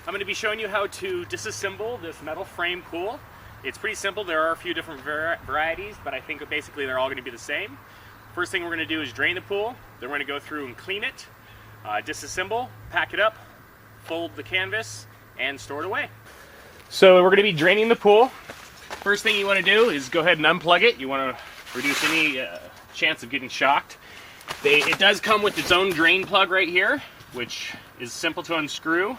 I'm going to be showing you how to disassemble this metal frame pool. It's pretty simple. There are a few different varieties, but I think basically they're all going to be the same. First thing we're going to do is drain the pool. Then we're going to go through and clean it, disassemble, pack it up, fold the canvas, and store it away. So we're going to be draining the pool. First thing you want to do is go ahead and unplug it. You want to reduce any chance of getting shocked. It does come with its own drain plug right here, which is simple to unscrew.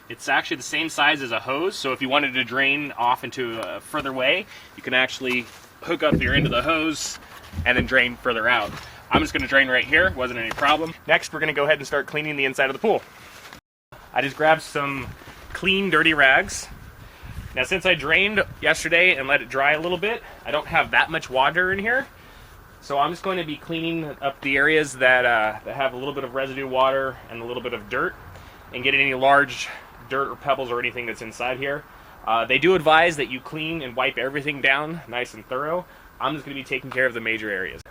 It's actually the same size as a hose, so if you wanted to drain off into a further way, you can actually hook up your end of the hose and then drain further out. I'm just going to drain right here, wasn't any problem. Next, we're going to go ahead and start cleaning the inside of the pool. I just grabbed some clean, dirty rags. Now, since I drained yesterday and let it dry a little bit, I don't have that much water in here. So I'm just going to be cleaning up the areas that have a little bit of residue water and a little bit of dirt, and get any large dirt or pebbles or anything that's inside here. They do advise that you clean and wipe everything down nice and thorough. I'm just going to be taking care of the major areas.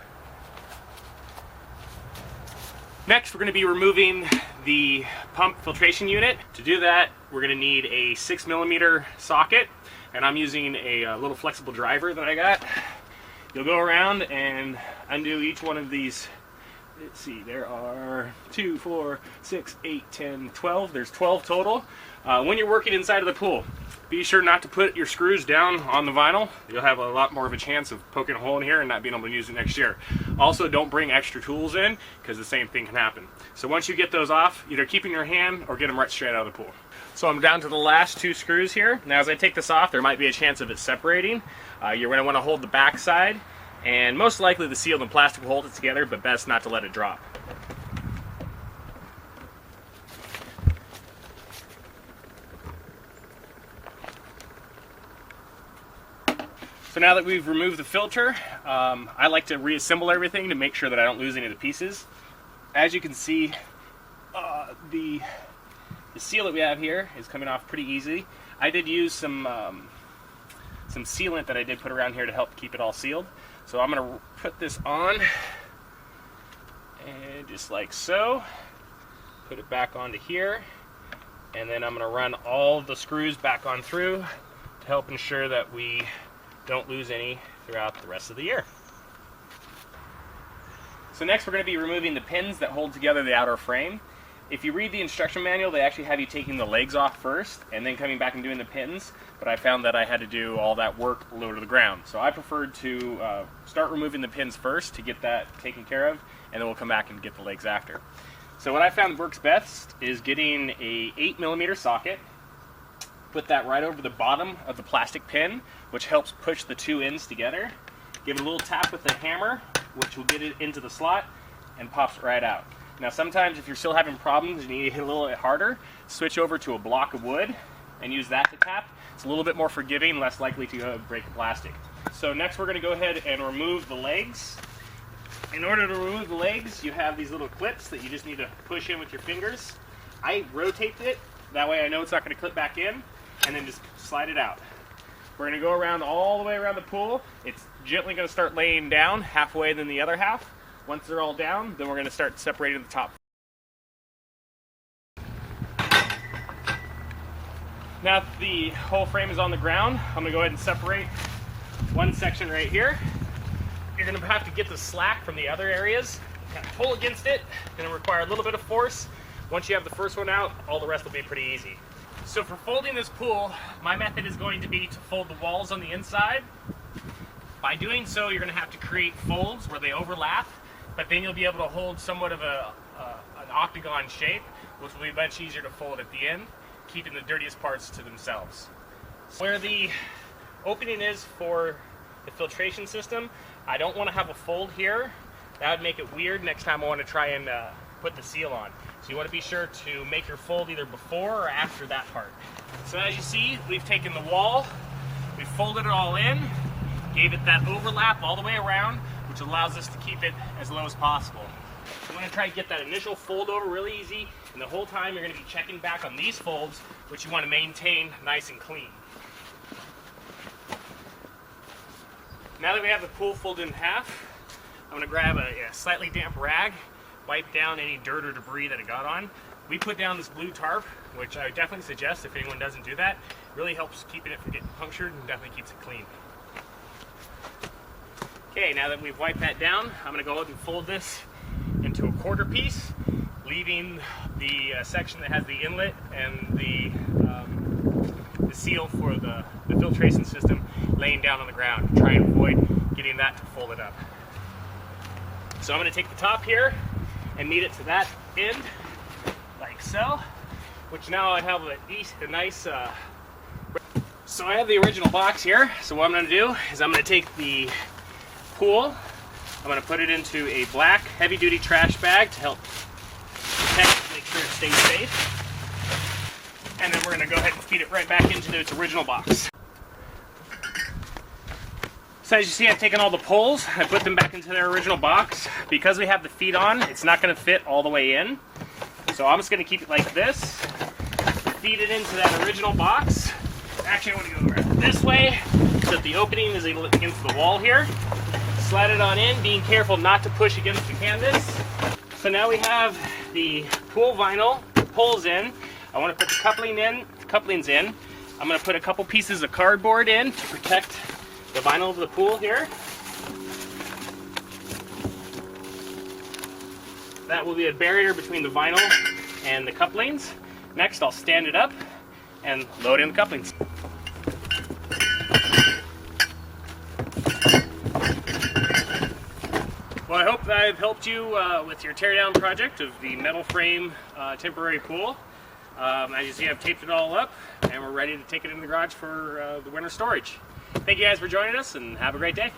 Next, we're going to be removing the pump filtration unit. To do that, we're going to need a 6mm socket, and I'm using a little flexible driver that I got. You'll go around and undo each one of these. Let's see, there are 2, 4, 6, 8, 10, 12. There's 12 total. When you're working inside of the pool, be sure not to put your screws down on the vinyl. You'll have a lot more of a chance of poking a hole in here and not being able to use it next year. Also, don't bring extra tools in, because the same thing can happen. So once you get those off, either keep in your hand or get them right straight out of the pool. So I'm down to the last 2 screws here. Now as I take this off, there might be a chance of it separating. You're going to want to hold the back side, and most likely the sealed and plastic will hold it together, but best not to let it drop. So now that we've removed the filter, I like to reassemble everything to make sure that I don't lose any of the pieces. As you can see, the seal that we have here is coming off pretty easy. I did use some sealant that I did put around here to help keep it all sealed. So I'm going to put this on, and just like so, put it back onto here, and then I'm going to run all the screws back on through to help ensure that we don't lose any throughout the rest of the year. So next we're going to be removing the pins that hold together the outer frame. If you read the instruction manual, they actually have you taking the legs off first and then coming back and doing the pins, but I found that I had to do all that work low to the ground. So I preferred to start removing the pins first to get that taken care of, and then we'll come back and get the legs after. So what I found works best is getting a 8mm socket, put that right over the bottom of the plastic pin, which helps push the 2 ends together. Give it a little tap with the hammer, which will get it into the slot and pops it right out. Now sometimes if you're still having problems and you need to hit a little bit harder, switch over to a block of wood and use that to tap. It's a little bit more forgiving, less likely to break the plastic. So next we're going to go ahead and remove the legs. In order to remove the legs, you have these little clips that you just need to push in with your fingers. I rotate it, that way I know it's not going to clip back in, and then just slide it out. We're going to go around all the way around the pool. It's gently going to start laying down halfway than the other half. Once they're all down, then we're going to start separating the top. Now that the whole frame is on the ground, I'm going to go ahead and separate one section right here. You're going to have to get the slack from the other areas, kind of pull against it. It's going to require a little bit of force. Once you have the first one out, all the rest will be pretty easy. So for folding this pool, my method is going to be to fold the walls on the inside. By doing so, you're going to have to create folds where they overlap, but then you'll be able to hold somewhat of an octagon shape, which will be much easier to fold at the end, keeping the dirtiest parts to themselves. Where the opening is for the filtration system, I don't want to have a fold here. That would make it weird next time I want to try and put the seal on. So you want to be sure to make your fold either before or after that part. So as you see, we've taken the wall, we've folded it all in, gave it that overlap all the way around, which allows us to keep it as low as possible. So I'm going to try to get that initial fold over really easy, and the whole time you're going to be checking back on these folds, which you want to maintain nice and clean. Now that we have the pool folded in half, I'm going to grab a slightly damp rag, wipe down any dirt or debris that it got on. We put down this blue tarp, which I would definitely suggest if anyone doesn't do that. It really helps keeping it from getting punctured and definitely keeps it clean. Okay, now that we've wiped that down, I'm going to go ahead and fold this into a quarter piece, leaving the section that has the inlet and the seal for the filtration system laying down on the ground. Try and avoid getting that to fold it up. So I'm going to take the top here and meet it to that end, like so, which now I have a nice, so I have the original box here. So what I'm going to do is I'm going to take the pool, I'm going to put it into a black heavy-duty trash bag to help protect, make sure it stays safe. And then we're going to go ahead and feed it right back into its original box. So as you see, I've taken all the poles, I put them back into their original box. Because we have the feet on, it's not going to fit all the way in. So I'm just going to keep it like this, feed it into that original box. Actually, I want to go around this way so that the opening is against the wall here. Slide it on in, being careful not to push against the canvas. So now we have the pool vinyl poles in. I want to put the couplings in. I'm going to put a couple pieces of cardboard in to protect the vinyl of the pool here. That will be a barrier between the vinyl and the couplings. Next, I'll stand it up and load in the couplings. Well, I hope I've helped you with your teardown project of the metal frame temporary pool. As you see, I've taped it all up and we're ready to take it in the garage for the winter storage. Thank you guys for joining us and have a great day.